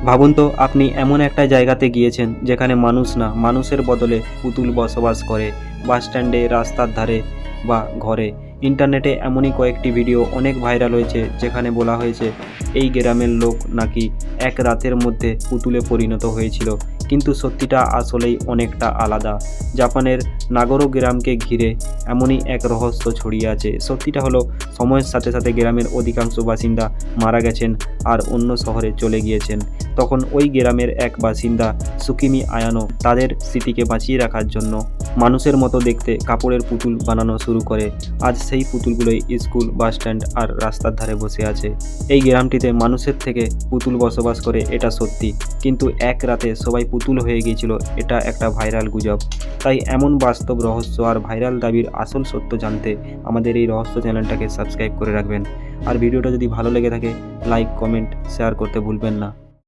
ভাবুন তো, আপনি এমন একটা জায়গাতে গিয়েছেন যেখানে মানুষ না, মানুষের বদলে পুতুল বসবাস করে। বাস স্ট্যান্ডে, রাস্তার ধারে বা ঘরে। ইন্টারনেটে এমনই কয়েকটি ভিডিও অনেক ভাইরাল হয়েছে যেখানে বলা হয়েছে এই গ্রামের লোক নাকি এক রাতের মধ্যে পুতুলে পরিণত হয়েছিল। কিন্তু সত্যিটা আসলেই অনেকটা আলাদা। জাপানের নাগোরো গ্রামকে ঘিরে এমনই এক রহস্য ছড়িয়ে আছে। সত্যিটা হলো, সময়ের সাথে সাথে গ্রামের অধিকাংশ বাসিন্দা মারা গেছেন আর অন্য শহরে চলে গিয়েছেন। তখন ওই গ্রামের এক বাসিন্দা সুকিমি আয়ানো তাদের স্মৃতিকে বাঁচিয়ে রাখার জন্য মানুষের মতো দেখতে কাপড়ের পুতুল বানানো শুরু করে। আজ সেই পুতুলগুলোই স্কুল, বাস স্ট্যান্ড আর রাস্তার ধারে বসে আছে। এই গ্রামটিতে মানুষের থেকে পুতুল বসবাস করে, এটা সত্যি। কিন্তু এক রাতে সবাই পুতুল হয়ে গিয়েছিল, এটা একটা ভাইরাল গুজব। তাই এমন বাস্তব রহস্য আর ভাইরাল দাবির আসল সত্য জানতে আমাদের এই রহস্য চ্যানেলটাকে সাবস্ক্রাইব করে রাখবেন। আর ভিডিওটা যদি ভালো লেগে থাকে, লাইক, কমেন্ট, শেয়ার করতে ভুলবেন না।